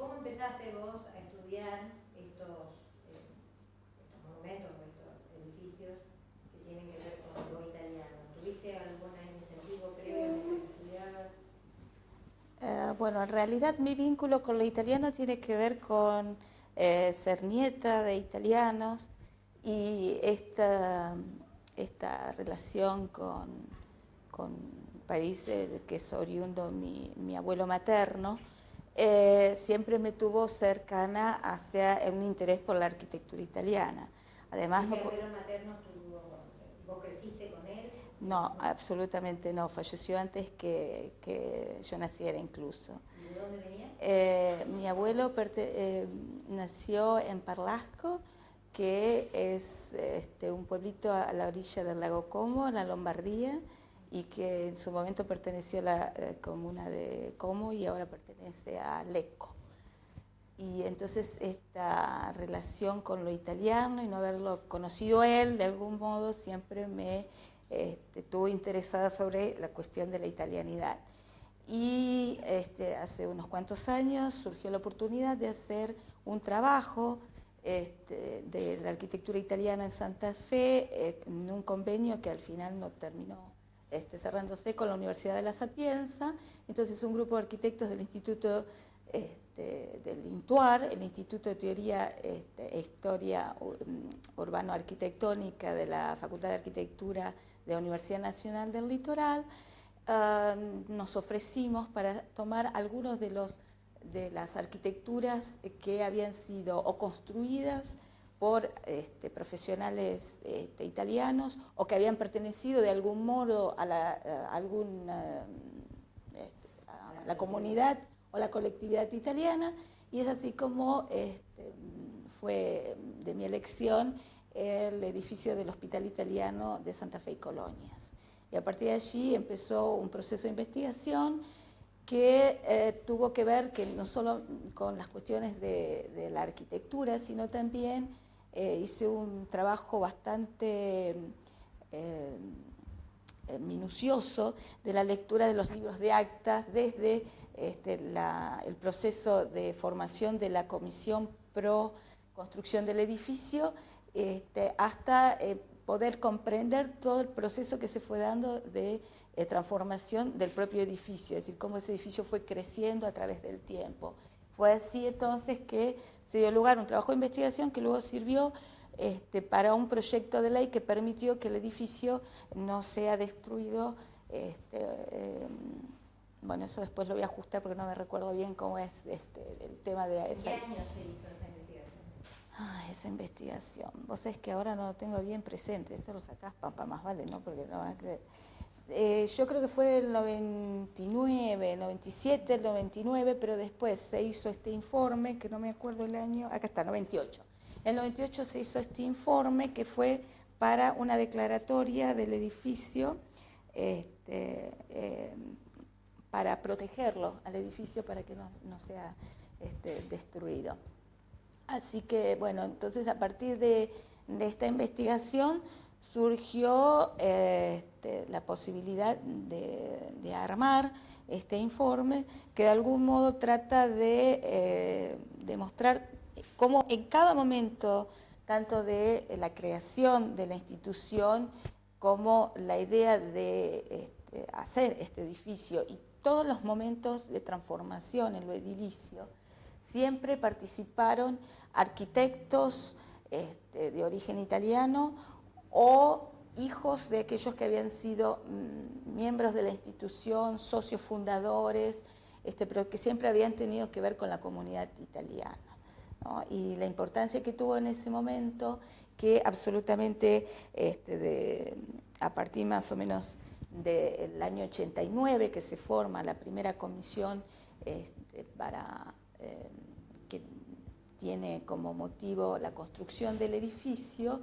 ¿Cómo empezaste vos a estudiar estos monumentos o estos edificios que tienen que ver con lo italiano? ¿Tuviste algún incentivo previo mientras estudiabas? Bueno, en realidad mi vínculo con lo italiano tiene que ver con ser nieta de italianos y esta relación con países que es oriundo mi abuelo materno, siempre me tuvo cercana hacia un interés por la arquitectura italiana. Además, ¿Ese abuelo materno vos creciste con él? No, absolutamente no. Falleció antes que yo naciera incluso. ¿Y de dónde venía? Mi abuelo nació en Parlasco, que es un pueblito a la orilla del lago Como, en la Lombardía, y que en su momento perteneció a la comuna de Como y ahora pertenece a Lecco. Y entonces esta relación con lo italiano y no haberlo conocido él, de algún modo siempre me estuvo interesada sobre la cuestión de la italianidad. Y hace unos cuantos años surgió la oportunidad de hacer un trabajo de la arquitectura italiana en Santa Fe, en un convenio que al final no terminó cerrándose con la Universidad de La Sapienza. Entonces un grupo de arquitectos del Instituto del INTUAR, el Instituto de Teoría e Historia Urbano-Arquitectónica de la Facultad de Arquitectura de la Universidad Nacional del Litoral, nos ofrecimos para tomar algunos de las arquitecturas que habían sido o construidas por profesionales italianos o que habían pertenecido de algún modo a la comunidad o la colectividad italiana, y es así como fue de mi elección el edificio del Hospital Italiano de Santa Fe y Colonias. Y a partir de allí empezó un proceso de investigación que tuvo que ver que no solo con las cuestiones de la arquitectura, sino también hice un trabajo bastante minucioso de la lectura de los libros de actas desde el proceso de formación de la Comisión Pro Construcción del Edificio hasta poder comprender todo el proceso que se fue dando de transformación del propio edificio, es decir, cómo ese edificio fue creciendo a través del tiempo. Fue así entonces que se dio lugar a un trabajo de investigación que luego sirvió para un proyecto de ley que permitió que el edificio no sea destruido. Bueno, eso después lo voy a ajustar porque no me recuerdo bien cómo es el tema de esa. ¿Qué año se hizo esa investigación? Esa investigación. Vos sabés que ahora no lo tengo bien presente. Esto lo sacás, papá, más vale, ¿no? Porque no van a creer. Yo creo que fue el 99, 97, el 99, pero después se hizo este informe, que no me acuerdo el año, acá está, 98. En el 98 se hizo este informe que fue para una declaratoria del edificio para protegerlo al edificio para que no sea destruido. Así que, bueno, entonces a partir de esta investigación surgió la posibilidad de armar este informe que de algún modo trata de demostrar cómo en cada momento, tanto de la creación de la institución como la idea de hacer este edificio y todos los momentos de transformación en lo edilicio, siempre participaron arquitectos de origen italiano o hijos de aquellos que habían sido miembros de la institución, socios fundadores, pero que siempre habían tenido que ver con la comunidad italiana, ¿no? Y la importancia que tuvo en ese momento, que absolutamente a partir más o menos del año 89, que se forma la primera comisión para que tiene como motivo la construcción del edificio,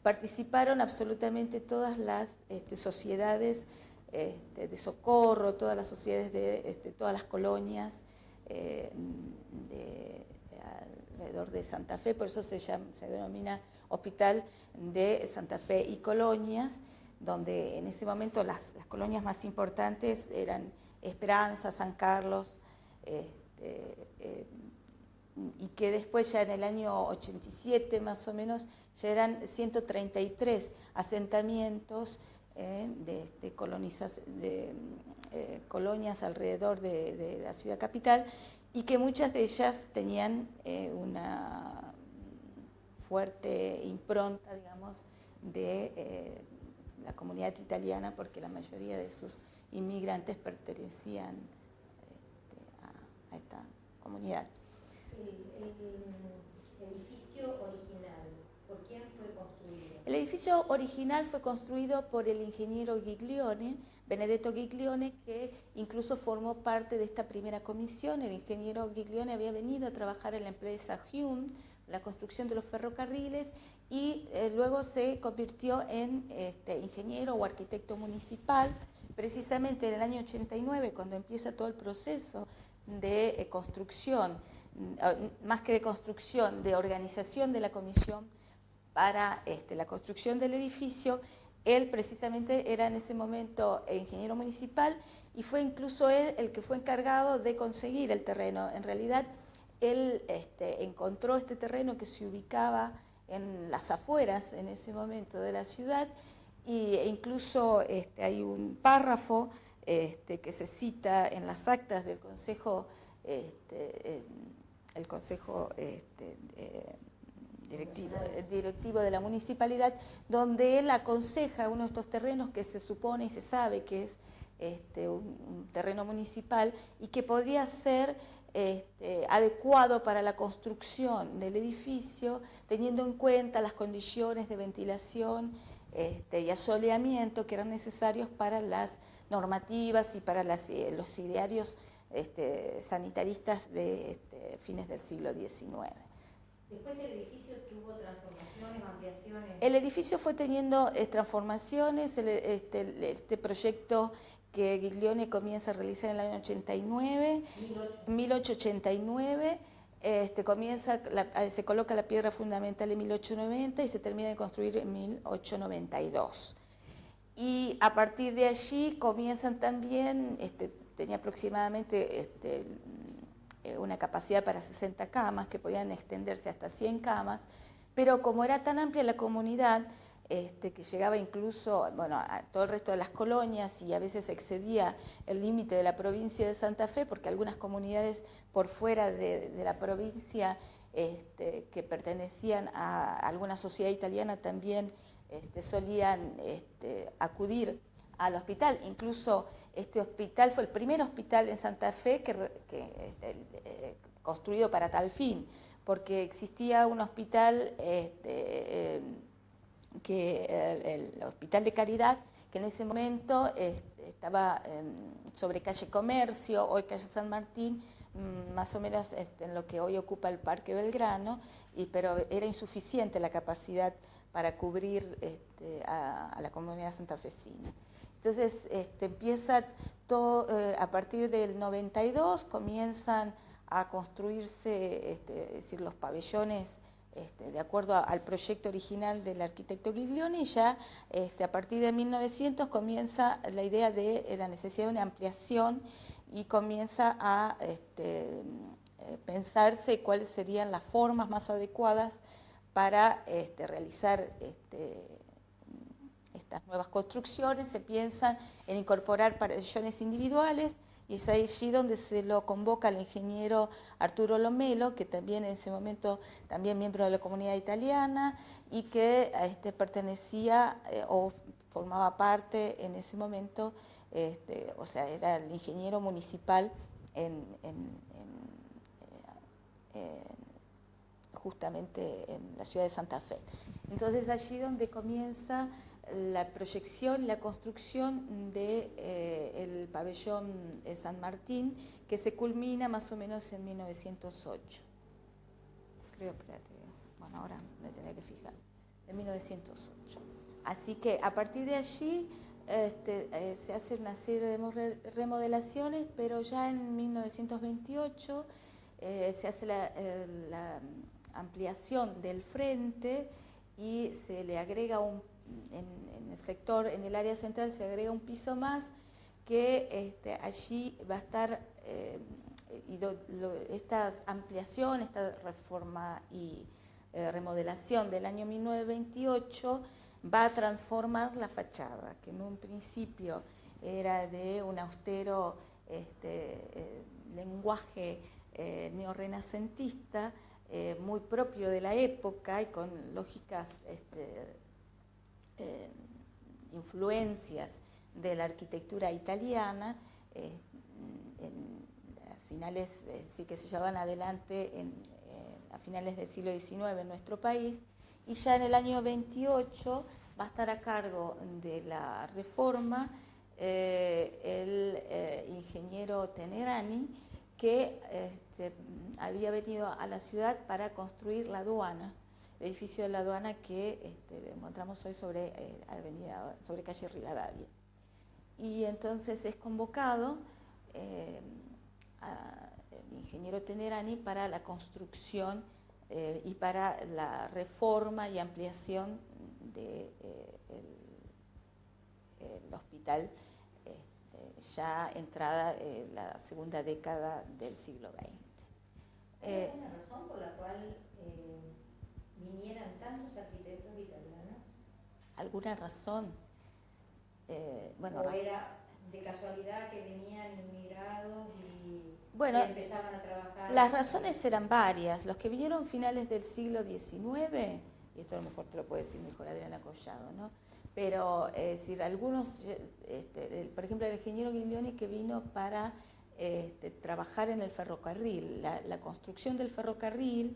participaron absolutamente todas las sociedades de socorro, todas las sociedades de todas las colonias alrededor de Santa Fe, por eso se denomina Hospital de Santa Fe y Colonias, donde en ese momento las colonias más importantes eran Esperanza, San Carlos, y que después ya en el año 87 más o menos ya eran 133 asentamientos de colonias alrededor de la ciudad capital, y que muchas de ellas tenían una fuerte impronta, digamos, de la comunidad italiana, porque la mayoría de sus inmigrantes pertenecían a esta comunidad. El edificio original, ¿por quién fue construido? El edificio original fue construido por el ingeniero Giglione, Benedetto Giglione, que incluso formó parte de esta primera comisión. El ingeniero Giglione había venido a trabajar en la empresa Hume, la construcción de los ferrocarriles, y luego se convirtió en ingeniero o arquitecto municipal, precisamente en el año 89, cuando empieza todo el proceso de construcción, más que de construcción, de organización de la comisión para la construcción del edificio. Él precisamente era en ese momento ingeniero municipal, y fue incluso él el que fue encargado de conseguir el terreno. En realidad, él encontró este terreno que se ubicaba en las afueras en ese momento de la ciudad, e incluso hay un párrafo que se cita en las actas del Consejo, el Consejo directivo de la municipalidad, donde él aconseja uno de estos terrenos que se supone y se sabe que es un terreno municipal y que podría ser adecuado para la construcción del edificio, teniendo en cuenta las condiciones de ventilación y asoleamiento que eran necesarios para las normativas y para los idearios sanitaristas de fines del siglo XIX. Después el edificio tuvo transformaciones, ampliaciones. El edificio fue teniendo transformaciones. Este proyecto que Giglione comienza a realizar en el año 1889, se coloca la piedra fundamental en 1890 y se termina de construir en 1892. Y a partir de allí comienzan también, tenía aproximadamente una capacidad para 60 camas, que podían extenderse hasta 100 camas, pero como era tan amplia la comunidad, que llegaba incluso a todo el resto de las colonias y a veces excedía el límite de la provincia de Santa Fe, porque algunas comunidades por fuera de la provincia que pertenecían a alguna sociedad italiana también solían acudir al hospital. Incluso este hospital fue el primer hospital en Santa Fe construido para tal fin, porque existía un hospital, el Hospital de Caridad, que en ese momento estaba sobre calle Comercio, hoy calle San Martín, más o menos en lo que hoy ocupa el Parque Belgrano, pero era insuficiente la capacidad para cubrir a la comunidad santafesina. Entonces empieza todo, a partir del 92 comienzan a construirse es decir, los pabellones de acuerdo al proyecto original del arquitecto Giglione, y ya a partir de 1900 comienza la idea de la necesidad de una ampliación, y comienza a pensarse cuáles serían las formas más adecuadas para realizar estas nuevas construcciones. Se piensan en incorporar pabellones individuales, y es allí donde se lo convoca al ingeniero Arturo Lomelo, que también en ese momento, también miembro de la comunidad italiana, y que pertenecía o formaba parte en ese momento, o sea, era el ingeniero municipal justamente en la ciudad de Santa Fe. Entonces allí donde comienza la proyección y la construcción del pabellón San Martín, que se culmina más o menos en 1908. Creo, espérate, bueno, ahora me tendré que fijar, en 1908. Así que a partir de allí se hace una serie de remodelaciones, pero ya en 1928 se hace la ampliación del frente, y se le agrega en el sector, en el área central se agrega un piso más, que allí va a estar esta ampliación, esta reforma y remodelación del año 1928 va a transformar la fachada, que en un principio era de un austero lenguaje neorrenacentista, muy propio de la época y con lógicas influencias de la arquitectura italiana, sí que se llevaban adelante a finales del siglo XIX en nuestro país, y ya en el año 28 va a estar a cargo de la reforma el ingeniero Tenerani, que había venido a la ciudad para construir la aduana, el edificio de la aduana que lo encontramos hoy sobre calle Rivadavia. Y entonces es convocado el ingeniero Tenerani para la construcción y para la reforma y ampliación del hospital, ya entrada la segunda década del siglo XX. ¿Hay alguna razón por la cual vinieran tantos arquitectos italianos? ¿Alguna razón? ¿O era de casualidad que venían inmigrados y empezaban a trabajar? Las razones eran varias. Los que vinieron finales del siglo XIX, y esto a lo mejor te lo puede decir mejor Adriana Collado, ¿no? Pero algunos, por ejemplo, el ingeniero Giglioni, que vino para trabajar en el ferrocarril, la construcción del ferrocarril,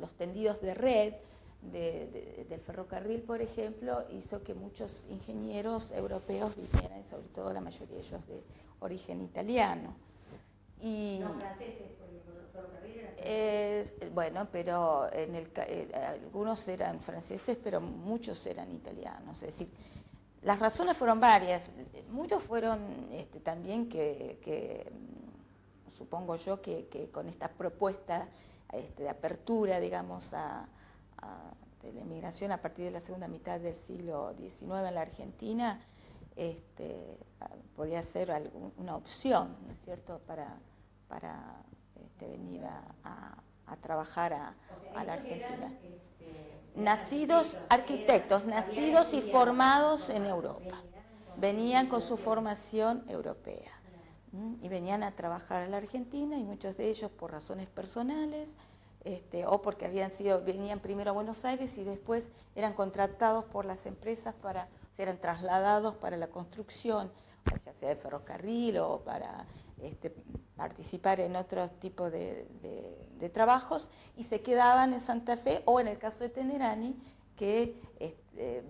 los tendidos de red del ferrocarril, por ejemplo, hizo que muchos ingenieros europeos vinieran, sobre todo la mayoría de ellos de origen italiano. No franceses, porque el ferrocarril era francés. Bueno, pero algunos eran franceses, pero muchos eran italianos. Es decir, las razones fueron varias. Muchos fueron también que supongo yo que con esta propuesta de apertura, digamos, de la inmigración a partir de la segunda mitad del siglo XIX en la Argentina, podía ser una opción, ¿no es cierto?, para venir a trabajar a la Argentina. Arquitectos nacidos y formados en Europa. Venían con su formación europea. Y venían a trabajar a la Argentina, y muchos de ellos por razones personales, o porque venían primero a Buenos Aires y después eran contratados por las empresas eran trasladados para la construcción, ya sea de ferrocarril o para participar en otros tipos de trabajos, y se quedaban en Santa Fe, o en el caso de Tenerani, que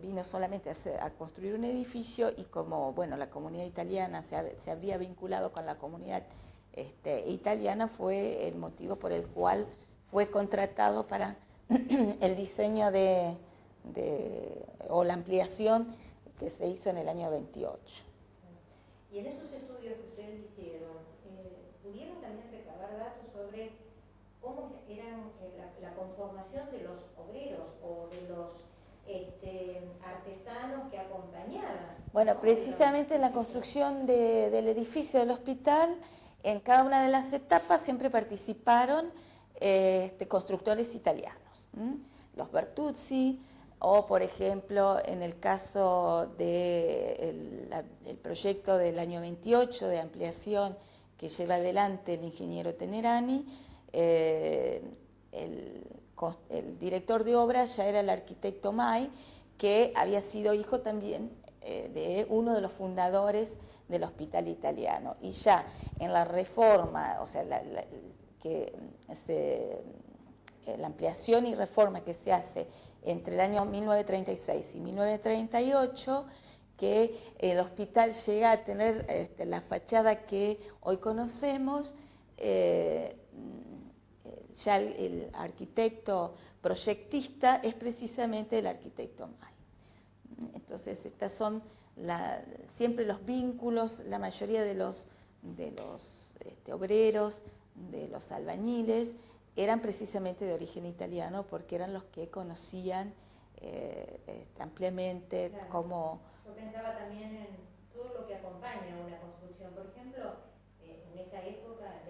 vino solamente a construir un edificio, y como la comunidad italiana se habría vinculado con la comunidad italiana, fue el motivo por el cual fue contratado para el diseño o la ampliación que se hizo en el año 28. Y en esos estudios que ustedes hicieron, ¿pudieron también recabar datos sobre cómo eran la conformación de los obreros o de los artesanos que acompañaban? Bueno, precisamente en la construcción del edificio del hospital, en cada una de las etapas siempre participaron constructores italianos, los Bertuzzi, o por ejemplo en el caso del proyecto del año 28 de ampliación que lleva adelante el ingeniero Tenerani, el director de obra ya era el arquitecto Mai, que había sido hijo también de uno de los fundadores del hospital italiano. Y ya en la reforma, o sea, la ampliación y reforma que se hace entre el año 1936 y 1938, que el hospital llega a tener la fachada que hoy conocemos. Ya el arquitecto proyectista es precisamente el arquitecto Mai. Entonces, estas son siempre los vínculos, la mayoría de los obreros, de los albañiles, eran precisamente de origen italiano, porque eran los que conocían ampliamente cómo... Yo pensaba también en todo lo que acompaña a una construcción. Por ejemplo, en esa época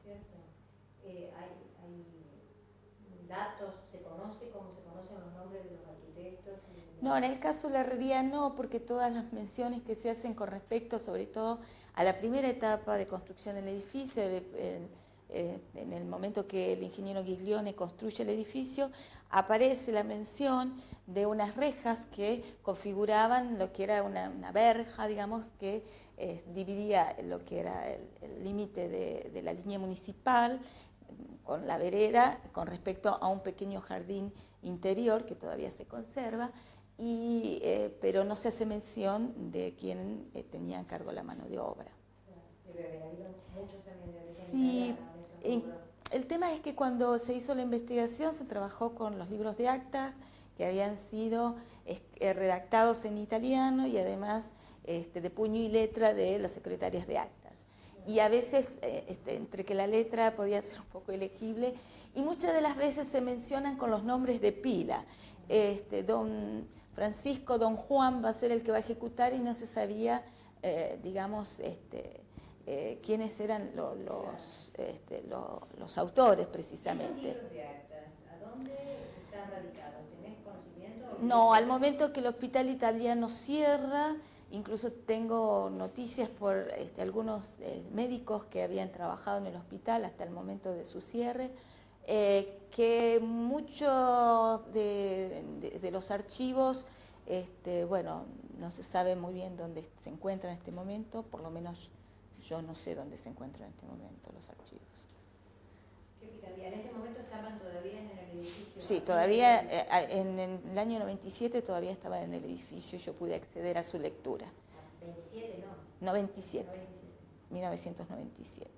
¿cierto? Hay datos, se conoce cómo se conocen los nombres de los arquitectos. No, en el caso de la herrería no, porque todas las menciones que se hacen con respecto, sobre todo a la primera etapa de construcción del edificio, en el momento que el ingeniero Giglione construye el edificio, aparece la mención de unas rejas que configuraban lo que era una verja, digamos, que dividía lo que era el límite de la línea municipal con la vereda con respecto a un pequeño jardín interior que todavía se conserva, pero no se hace mención de quién tenía en cargo la mano de obra. Debe haber habido muchos también de origen Sí, italiano. el tema es que cuando se hizo la investigación se trabajó con los libros de actas que habían sido redactados en italiano y además de puño y letra de las secretarias de actas. Y a veces, entre que la letra podía ser un poco ilegible, y muchas de las veces se mencionan con los nombres de pila. Don Francisco, don Juan va a ser el que va a ejecutar y no se sabía, digamos, quiénes eran los autores precisamente. ¿Esos libros de actas, a dónde están radicados? ¿Tenés conocimiento? No, al momento que el hospital italiano cierra, incluso tengo noticias por algunos médicos que habían trabajado en el hospital hasta el momento de su cierre, que muchos de los archivos, bueno, no se sabe muy bien dónde se encuentran en este momento, por lo menos yo no sé dónde se encuentran en este momento los archivos. ¿Qué picardía? ¿En ese momento estaban todavía en el edificio? Sí, todavía en el año 97 todavía estaba en el edificio, yo pude acceder a su lectura. 27 no. 97, 1997.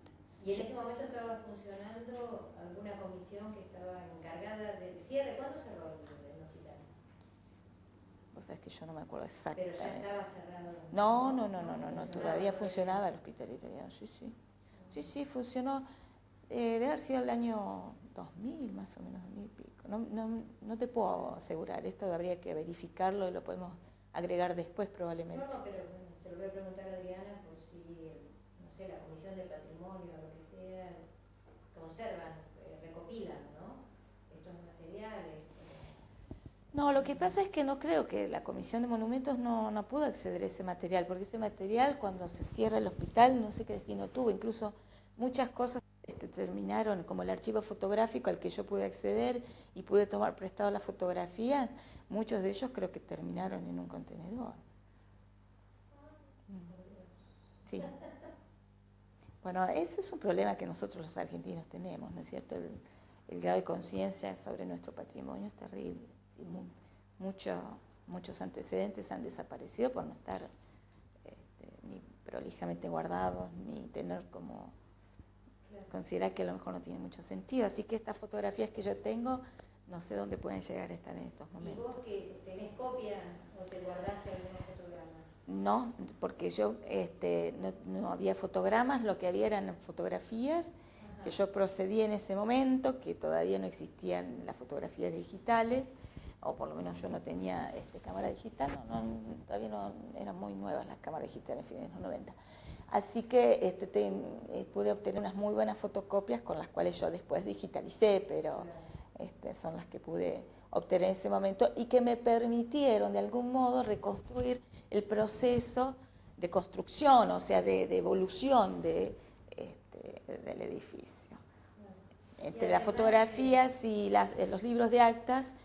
¿Y en ese momento estaba funcionando alguna comisión que estaba encargada del cierre? ¿Cuándo cerró el hospital? Vos sabés que yo no me acuerdo exactamente. Pero ya estaba cerrado. No, todavía funcionaba el hospital italiano, sí, funcionó. Debe haber sido el año 2000, más o menos, 2000 y pico. No te puedo asegurar, esto habría que verificarlo y lo podemos agregar después probablemente. No, pero se lo voy a preguntar a Adriana por si, no sé, la Comisión de Patrimonio o lo que sea, conservan, recopilan, ¿no? Estos materiales. No, lo que pasa es que no creo que la Comisión de Monumentos no pudo acceder a ese material, porque ese material cuando se cierra el hospital no sé qué destino tuvo, incluso muchas cosas terminaron, como el archivo fotográfico al que yo pude acceder y pude tomar prestado la fotografía, muchos de ellos creo que terminaron en un contenedor. Sí. Bueno, ese es un problema que nosotros los argentinos tenemos, ¿no es cierto? El grado de conciencia sobre nuestro patrimonio es terrible. Sí, muchos antecedentes han desaparecido por no estar ni prolijamente guardados, ni tener como considerar que a lo mejor no tiene mucho sentido. Así que estas fotografías que yo tengo, no sé dónde pueden llegar a estar en estos momentos. ¿Y vos que tenés copia o te guardaste algunos fotogramas? No, porque yo no había fotogramas, lo que había eran fotografías. Ajá. Que yo procedí en ese momento, que todavía no existían las fotografías digitales, o por lo menos yo no tenía cámara digital, todavía no eran muy nuevas las cámaras digitales en fines de los 90. Así que pude obtener unas muy buenas fotocopias con las cuales yo después digitalicé, pero son las que pude obtener en ese momento y que me permitieron de algún modo reconstruir el proceso de construcción, o sea, de evolución del edificio. Entre las fotografías y los libros de actas.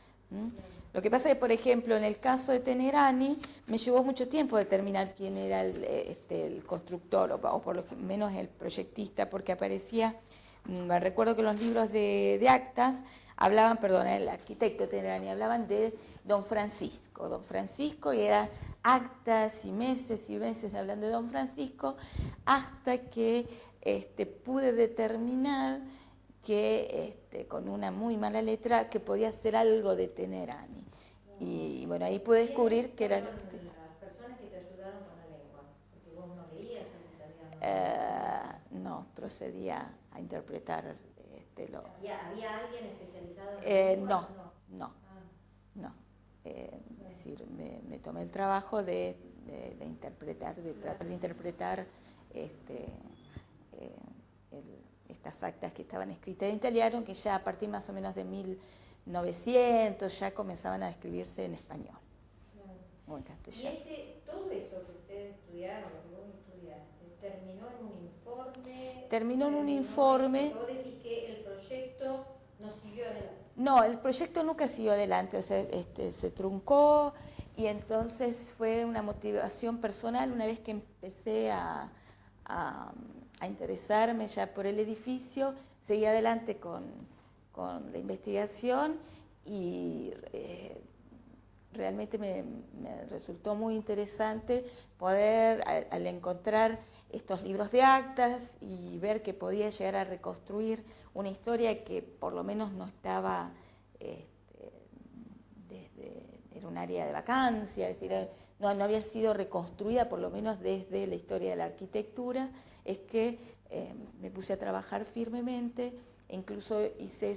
Lo que pasa es que, por ejemplo, en el caso de Tenerani, me llevó mucho tiempo determinar quién era el constructor, o por lo menos el proyectista, porque aparecía, me recuerdo que los libros de actas hablaban, el arquitecto Tenerani, hablaban de don Francisco, y eran actas y meses hablando de don Francisco, hasta que pude determinar que con una muy mala letra que podía ser algo de Tenerani. Y bueno, ahí pude descubrir que era... Las personas que te ayudaron con la lengua, porque vos no leías el italiano. No, procedía a interpretar ¿Había alguien especializado en la lengua? No. Es decir, me tomé el trabajo de tratar de interpretar esta las actas que estaban escritas en italiano, que ya a partir más o menos de 1900 ya comenzaban a escribirse en español o en castellano. ¿Y todo eso que ustedes estudiaron, lo que vos estudiaste, terminó en un informe? Terminó en un informe. Vos decís que el proyecto no siguió adelante. No, el proyecto nunca siguió adelante, o sea, se truncó, y entonces fue una motivación personal una vez que empecé a interesarme ya por el edificio, seguí adelante con la investigación y realmente me resultó muy interesante poder, al encontrar estos libros de actas y ver que podía llegar a reconstruir una historia que por lo menos no estaba, era un área de vacancia, es decir, no había sido reconstruida por lo menos desde la historia de la arquitectura, es que me puse a trabajar firmemente, e incluso hice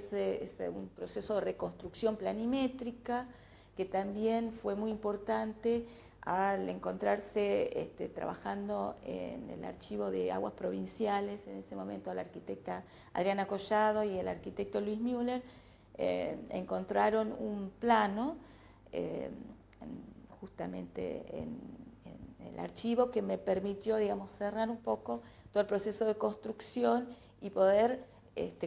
un proceso de reconstrucción planimétrica, que también fue muy importante al encontrarse trabajando en el archivo de aguas provinciales, en ese momento la arquitecta Adriana Collado y el arquitecto Luis Müller encontraron un plano justamente en el archivo que me permitió, digamos, cerrar un poco todo el proceso de construcción y poder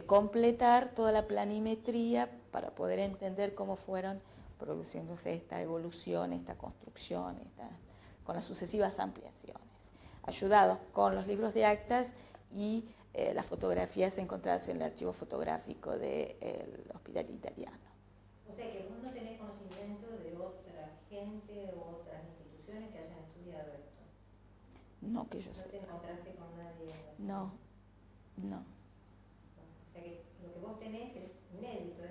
completar toda la planimetría para poder entender cómo fueron produciéndose esta evolución, esta construcción, con las sucesivas ampliaciones, ayudados con los libros de actas y las fotografías encontradas en el archivo fotográfico del Hospital Italiano. O sea que vos no tenés conocimiento de otra gente o otras instituciones que hayan estudiado esto. No, que yo sé. ¿No te encontraste con nadie? No. O sea que lo que vos tenés es inédito.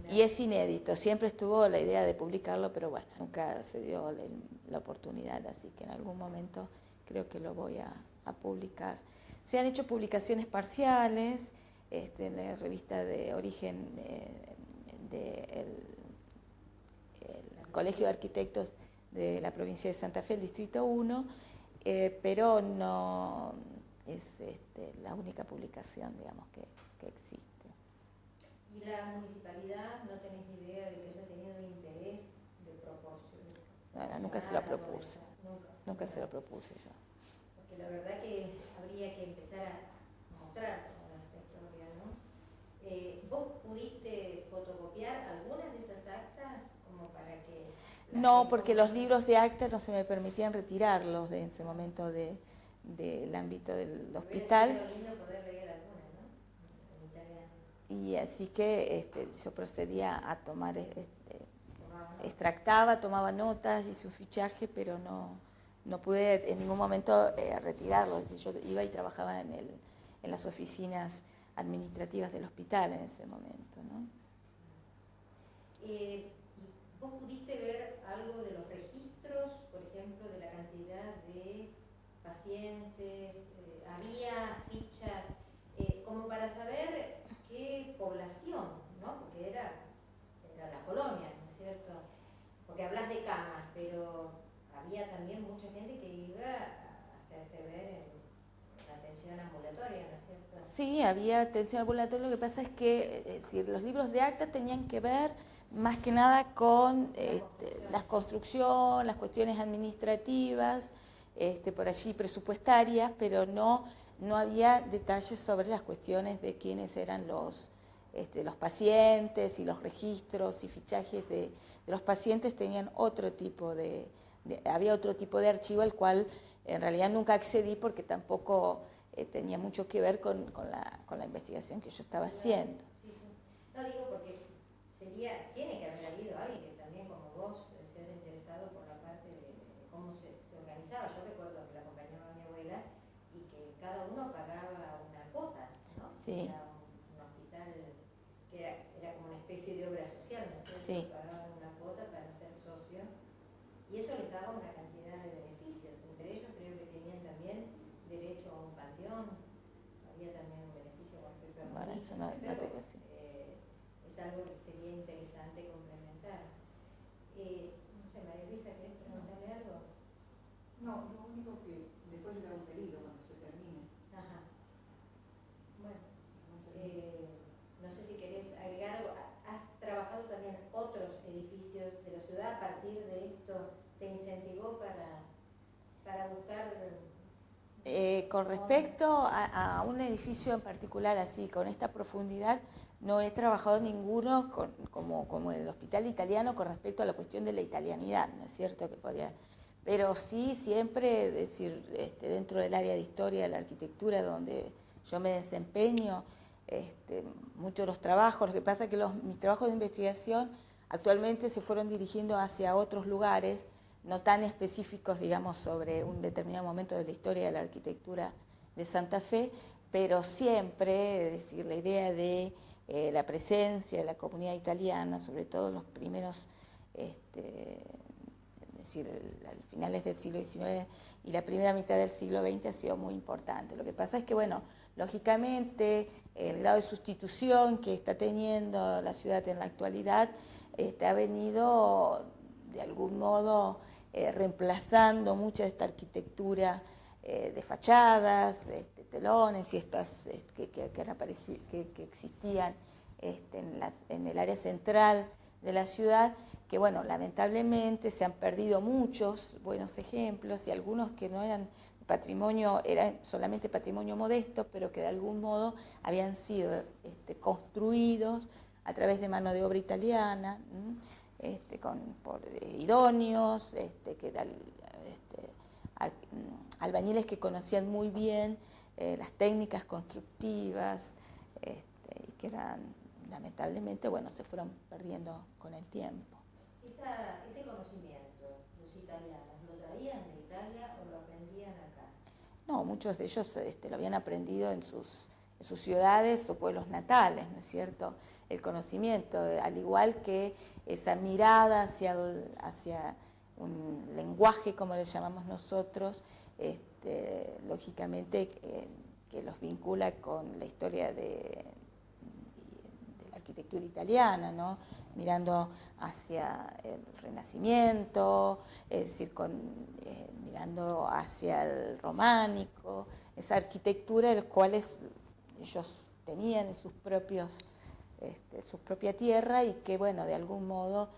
Y es inédito, siempre estuvo la idea de publicarlo, pero bueno, nunca se dio la oportunidad, así que en algún momento creo que lo voy a publicar. Se han hecho publicaciones parciales en la revista de origen del Colegio de Arquitectos de la provincia de Santa Fe, el Distrito 1, pero no es la única publicación, digamos, que existe. ¿Y la municipalidad no tenés idea de que haya tenido interés de proporción? No, nunca se lo propuse. Nunca se lo propuse yo. Porque la verdad que habría que empezar a mostrar toda esta historia, ¿no? ¿Vos pudiste fotocopiar algunas de esas actas como para que...? No, porque los libros de actas no se me permitían retirarlos de ese momento del ámbito del hospital. Hubiera sido lindo poder leer algunas, ¿no? En italiano. Y así que yo procedía a tomar, extractaba, tomaba notas, hice un fichaje, pero no pude en ningún momento retirarlo. Es decir, yo iba y trabajaba en las oficinas administrativas del hospital en ese momento, ¿no? ¿Vos pudiste ver algo de los registros, por ejemplo, de la cantidad de pacientes? ¿Había fichas como para saber qué población, ¿no? Porque era la colonia, ¿no es cierto? Porque hablas de camas, pero había también mucha gente que iba a hacerse ver en la atención ambulatoria, ¿no es cierto? Sí, había atención ambulatoria. Lo que pasa es que los libros de acta tenían que ver más que nada con la construcción, las cuestiones administrativas, por allí presupuestarias, pero no había detalles sobre las cuestiones de quiénes eran los pacientes y los registros y fichajes de los pacientes. Tenían otro tipo había otro tipo de archivo al cual en realidad nunca accedí porque tampoco tenía mucho que ver con la investigación que yo estaba haciendo. Sí. No digo porque tiene que haber habido alguien que también como vos se haya interesado por la parte de cómo se organizaba. Yo recuerdo que la acompañaba a mi abuela y que cada uno pagaba una cuota, ¿no? Sí. Era un hospital que era como una especie de obra social, ¿no es cierto? Sí. Pagaban una cuota para ser socio y eso les daba una cantidad de beneficios. Entre ellos creo que tenían también derecho a un panteón, había también un beneficio con respecto a bueno, eso no te puedo decir. Es algo que sería interesante complementar. No sé, María Luisa, ¿querés preguntarle algo? No, lo único que después le da un pedido cuando se termine. Ajá. Bueno. con respecto a un edificio en particular así, con esta profundidad, no he trabajado ninguno como el Hospital Italiano con respecto a la cuestión de la italianidad, ¿no es cierto? Pero sí siempre, es decir, dentro del área de historia, de la arquitectura, donde yo me desempeño, muchos de los trabajos, lo que pasa es que mis trabajos de investigación actualmente se fueron dirigiendo hacia otros lugares, no tan específicos, digamos, sobre un determinado momento de la historia de la arquitectura de Santa Fe, pero siempre, es decir, la idea de la presencia de la comunidad italiana, sobre todo en los primeros, es decir, finales del siglo XIX y la primera mitad del siglo XX ha sido muy importante. Lo que pasa es que, bueno, lógicamente, el grado de sustitución que está teniendo la ciudad en la actualidad ha venido, de algún modo, reemplazando mucha de esta arquitectura de fachadas, telones y estas que existían en el área central de la ciudad, que bueno, lamentablemente se han perdido muchos buenos ejemplos y algunos que no eran patrimonio, eran solamente patrimonio modesto, pero que de algún modo habían sido construidos a través de mano de obra italiana, por idóneos, albañiles que conocían muy bien las técnicas constructivas y que eran, lamentablemente, bueno, se fueron perdiendo con el tiempo. Ese conocimiento, los italianos, ¿lo traían de Italia o lo aprendían acá? No, muchos de ellos lo habían aprendido en sus ciudades o pueblos natales, ¿no es cierto? El conocimiento, al igual que esa mirada hacia un lenguaje, como le llamamos nosotros, lógicamente que los vincula con la historia de la arquitectura italiana, ¿no? Mirando hacia el Renacimiento, es decir, mirando hacia el románico, esa arquitectura de los cuales ellos tenían en su propia tierra y que, bueno, de algún modo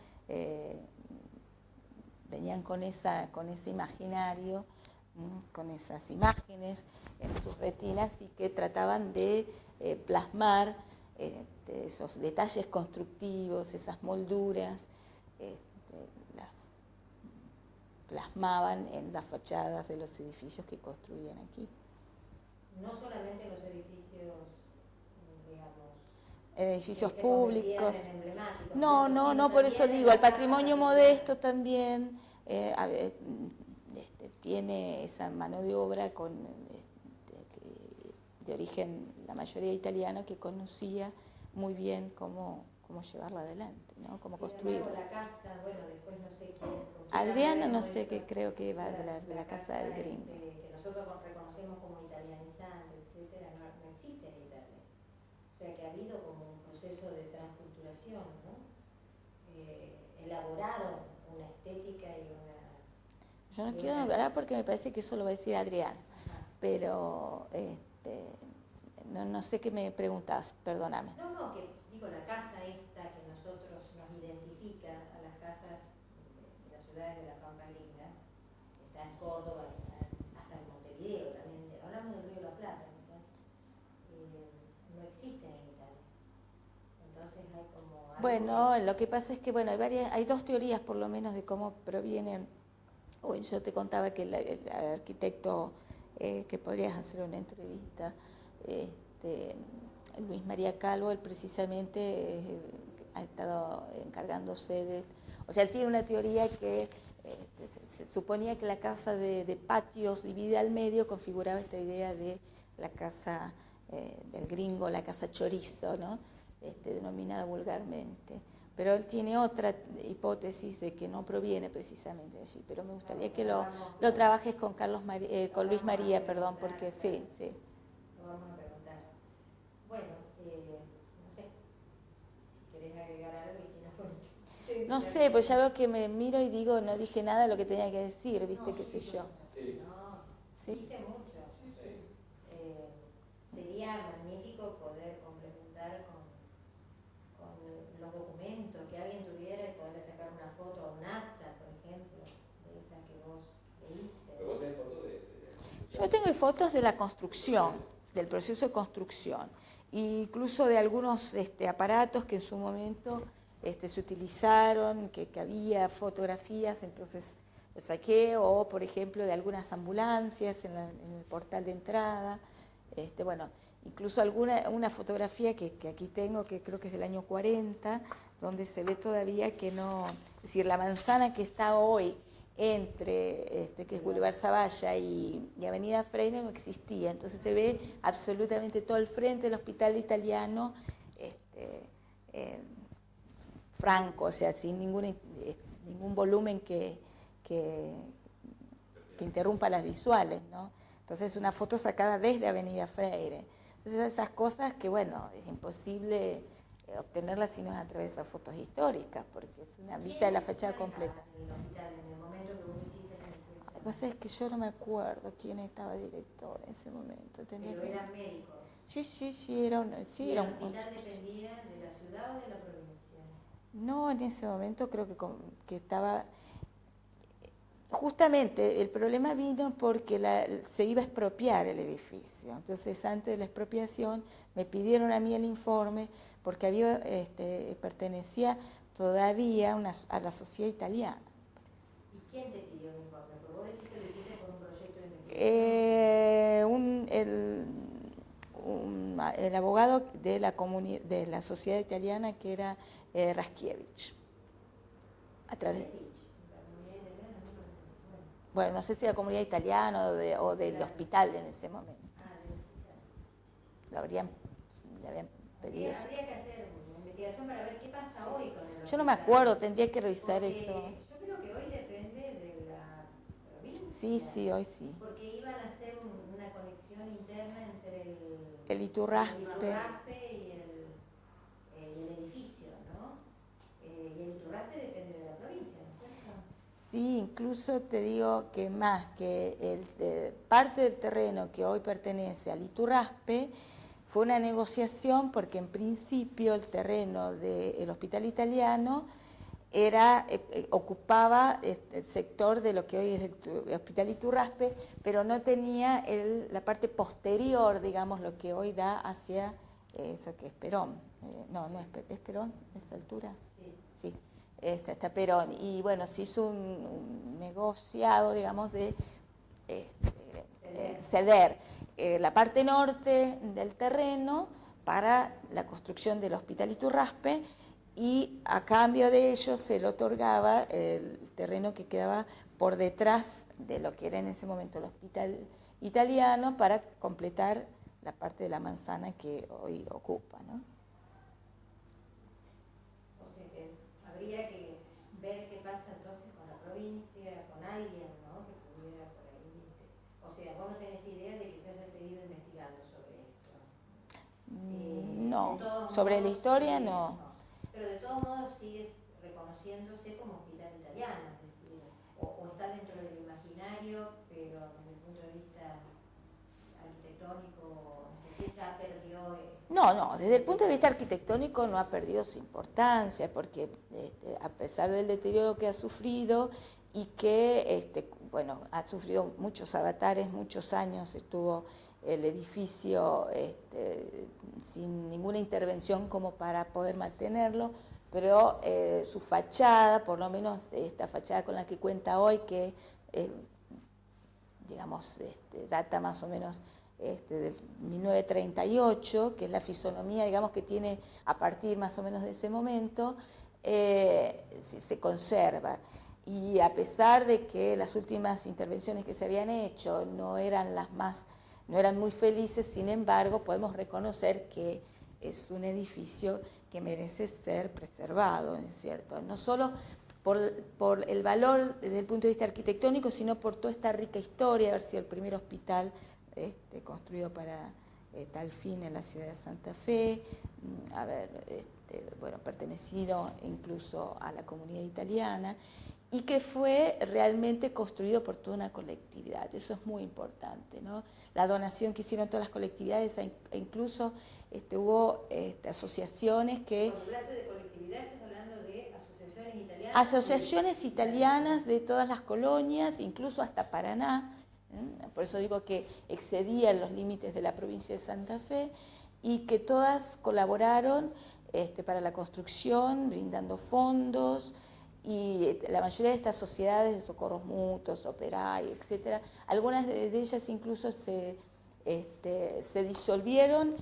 venían con ese imaginario, con esas imágenes en sus retinas y que trataban de plasmar esos detalles constructivos, esas molduras, las plasmaban en las fachadas de los edificios que construían aquí. No solamente los edificios, digamos, edificios públicos. No, por eso digo, el patrimonio modesto también tiene esa mano de obra de origen, la mayoría italiana, que conocía muy bien cómo llevarla adelante, ¿no? Cómo construirla. La casa, bueno, después no sé quién. Adriana, no sé qué creo que va a hablar de la casa del gringo. Que nosotros reconocemos como italianizante, etcétera, no existe en Italia. O sea que ha habido como un proceso de transculturación, ¿no? Elaboraron una estética y una... Yo no quiero hablar porque me parece que eso lo va a decir Adrián, pero no sé qué me preguntas, perdóname. No, que digo, la casa esta que nosotros nos identifica a las casas de las ciudades de la Pampa Gringa, está en Córdoba, está hasta en Montevideo también, hablamos del Río de la Plata quizás, no existen en Italia. Entonces hay como... Bueno, lo que pasa es que hay dos teorías por lo menos de cómo provienen. Bueno, yo te contaba que el arquitecto que podrías hacer una entrevista, Luis María Calvo, él precisamente ha estado encargándose de... O sea, él tiene una teoría que se suponía que la casa de patios dividida al medio configuraba esta idea de la casa del gringo, la casa chorizo, ¿no? Denominada vulgarmente. Pero él tiene otra hipótesis de que no proviene precisamente de allí. Pero me gustaría que lo trabajes con con Luis María, perdón, porque sí. Lo vamos a preguntar. Bueno, no sé, si querés agregar algo y si no, no sé, pues ya veo que me miro y digo, no dije nada de lo que tenía que decir, ¿viste? No, qué sé yo. Sí. No, dijiste mucho. Sería magnífico poder complementar con los documentos, que alguien tuviera y poderle sacar una foto a un acta, por ejemplo, de esa que vos leíste. ¿Pero vos tenés fotos de Yo tengo fotos de la construcción, del proceso de construcción, incluso de algunos aparatos que en su momento se utilizaron, que había fotografías, entonces saqué, o por ejemplo de algunas ambulancias en el portal de entrada, bueno, incluso una fotografía que aquí tengo, que creo que es del año 40, donde se ve todavía que no, es decir, la manzana que está hoy entre, que es Boulevard Zavalla y Avenida Freire no existía, entonces se ve absolutamente todo el frente del hospital italiano, franco, o sea, sin ningún volumen que interrumpa las visuales, ¿no? Entonces una foto sacada desde Avenida Freire. Entonces esas cosas que, bueno, es imposible obtenerlas si no es a través de fotos históricas, porque es una vista de la fachada completa. En el hospital, en el momento que vos hiciste la investigación? Lo que pasa es que yo no me acuerdo quién estaba director en ese momento. ¿Pero eran médicos? Sí, era un... Sí, ¿Y el hospital dependía de la ciudad o de la provincia? No, en ese momento creo que estaba... Justamente el problema vino porque se iba a expropiar el edificio. Entonces, antes de la expropiación, me pidieron a mí el informe porque pertenecía todavía a la sociedad italiana. ¿Y quién te pidió el informe? Porque vos decís que lo hiciste por un proyecto de investigación. El abogado de la sociedad italiana, que era Raskiewicz. A través Bueno, no sé si la comunidad italiana o del hospital en ese momento. Del hospital. Le habían pedido. Habría que hacer una investigación para ver qué pasa hoy con el hospital. Yo no me acuerdo, tendría que revisar porque eso. Yo creo que hoy depende de la provincia. Sí, hoy sí. Porque iban a hacer una conexión interna entre el Iturraspe y el edificio, ¿no? Y el Iturraspe depende de la provincia, ¿no es cierto? Sí, incluso te digo que más que parte del terreno que hoy pertenece al Iturraspe fue una negociación porque en principio el terreno del hospital italiano ocupaba el sector de lo que hoy es el hospital Iturraspe, pero no tenía la parte posterior, digamos, lo que hoy da hacia eso que es Perón. No es Perón, esta altura. Sí. Está Perón, y bueno, se hizo un negociado, digamos, de ceder la parte norte del terreno para la construcción del hospital Iturraspe, y a cambio de ello se le otorgaba el terreno que quedaba por detrás de lo que era en ese momento el hospital italiano para completar la parte de la manzana que hoy ocupa, ¿no? Habría que ver qué pasa entonces con la provincia, con alguien, ¿no? Que pudiera por ahí. O sea, vos no tenés idea de que se haya seguido investigando sobre esto. No, sobre la historia no. Pero de todos modos sigues reconociéndose como hospital italiano, es decir, o está dentro del imaginario, pero desde el punto de vista arquitectónico, no sé si ya perdió. No, desde el punto de vista arquitectónico no ha perdido su importancia, porque a pesar del deterioro que ha sufrido y que, bueno, ha sufrido muchos avatares, muchos años estuvo el edificio sin ninguna intervención como para poder mantenerlo, pero su fachada, por lo menos esta fachada con la que cuenta hoy, que digamos, data más o menos del 1938, que es la fisonomía, digamos, que tiene a partir más o menos de ese momento, se conserva. Y a pesar de que las últimas intervenciones que se habían hecho no eran muy felices, sin embargo, podemos reconocer que es un edificio que merece ser preservado, ¿no es cierto? No solo por el valor desde el punto de vista arquitectónico, sino por toda esta rica historia, haber sido el primer hospital construido para tal fin en la ciudad de Santa Fe, haber pertenecido incluso a la comunidad italiana, y que fue realmente construido por toda una colectividad. Eso es muy importante, ¿no? La donación que hicieron todas las colectividades, e incluso hubo asociaciones que... Cuando hablas de colectividad, estás hablando de asociaciones italianas. Asociaciones italianas de todas las colonias, incluso hasta Paraná, Por eso digo que excedían los límites de la provincia de Santa Fe y que todas colaboraron para la construcción, brindando fondos, y la mayoría de estas sociedades de socorros mutuos, Operay, etcétera, algunas de ellas incluso se disolvieron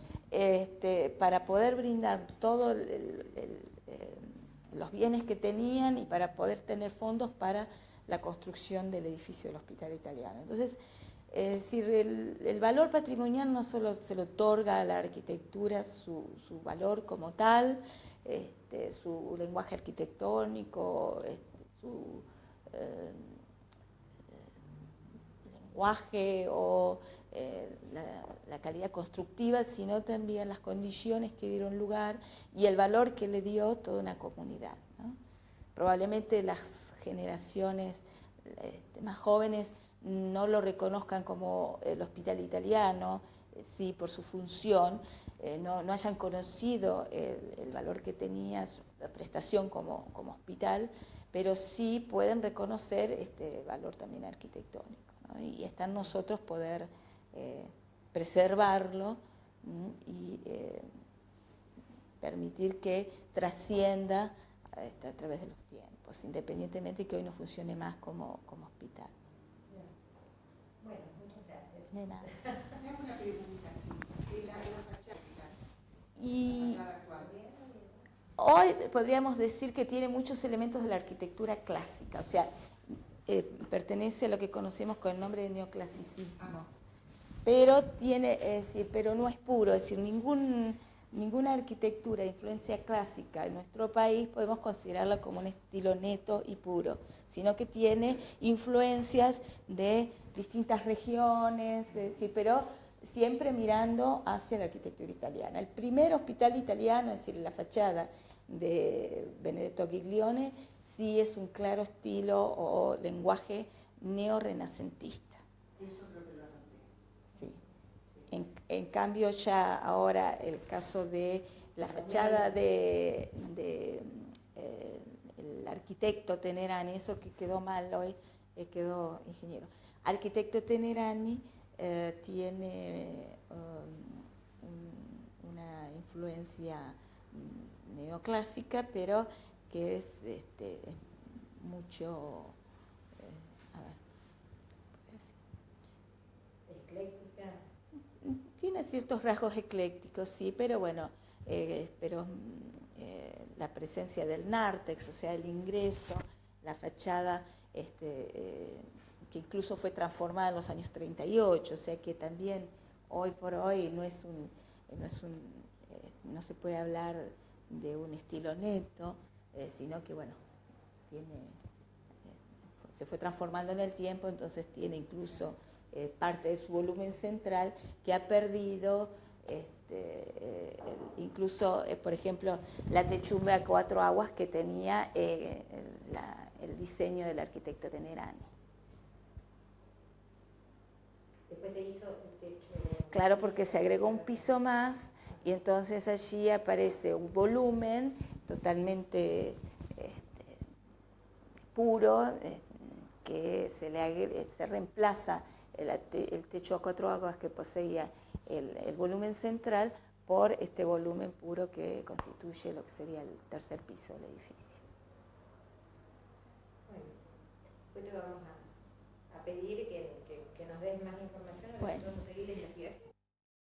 para poder brindar todos los bienes que tenían y para poder tener fondos para la construcción del edificio del Hospital Italiano. Entonces, es decir, el valor patrimonial no solo se le otorga a la arquitectura su valor como tal, su lenguaje arquitectónico, su lenguaje o la calidad constructiva, sino también las condiciones que dieron lugar y el valor que le dio toda una comunidad, ¿no? Probablemente las generaciones más jóvenes no lo reconozcan como el Hospital Italiano, sí, por su función, no hayan conocido el valor que tenía la prestación como hospital, pero sí pueden reconocer este valor también arquitectónico, ¿no? Y está en nosotros poder preservarlo y permitir que trascienda a través de los tiempos, independientemente que hoy no funcione más como hospital. Bueno, muchas gracias. De nada. Tengo una pregunta, sí. La fachada, Y la fachada actual. hoy podríamos decir que tiene muchos elementos de la arquitectura clásica, o sea, pertenece a lo que conocemos con el nombre de neoclasicismo, pero pero no es puro, es decir, ninguna arquitectura de influencia clásica en nuestro país podemos considerarla como un estilo neto y puro, sino que tiene influencias de distintas regiones, es decir, pero siempre mirando hacia la arquitectura italiana. El primer hospital italiano, es decir, la fachada de Benedetto Giglione, sí es un claro estilo o lenguaje neorrenacentista. Eso creo que lo anoté. Sí. En cambio, ya ahora el caso de la fachada el arquitecto Tenerani, eso que quedó mal hoy, quedó ingeniero. Arquitecto Tenerani tiene una influencia neoclásica, pero que es mucho, Ecléctica. tiene ciertos rasgos eclécticos, sí, pero bueno, la presencia del nártex, o sea, el ingreso, la fachada, que incluso fue transformada en los años 38, o sea que también hoy por hoy no se puede hablar de un estilo neto, sino que bueno, se fue transformando en el tiempo, entonces tiene incluso parte de su volumen central que ha perdido, incluso, por ejemplo, la techumbre a 4 aguas que tenía el diseño del arquitecto Tenerani. Después se hizo el techo. Claro, porque se agregó un piso más y entonces allí aparece un volumen totalmente puro, que se reemplaza el techo a 4 aguas que poseía el volumen central por este volumen puro que constituye lo que sería el tercer piso del edificio. Bueno, después te vamos a pedir que nos des más información, a ver si podemos seguir la investigación.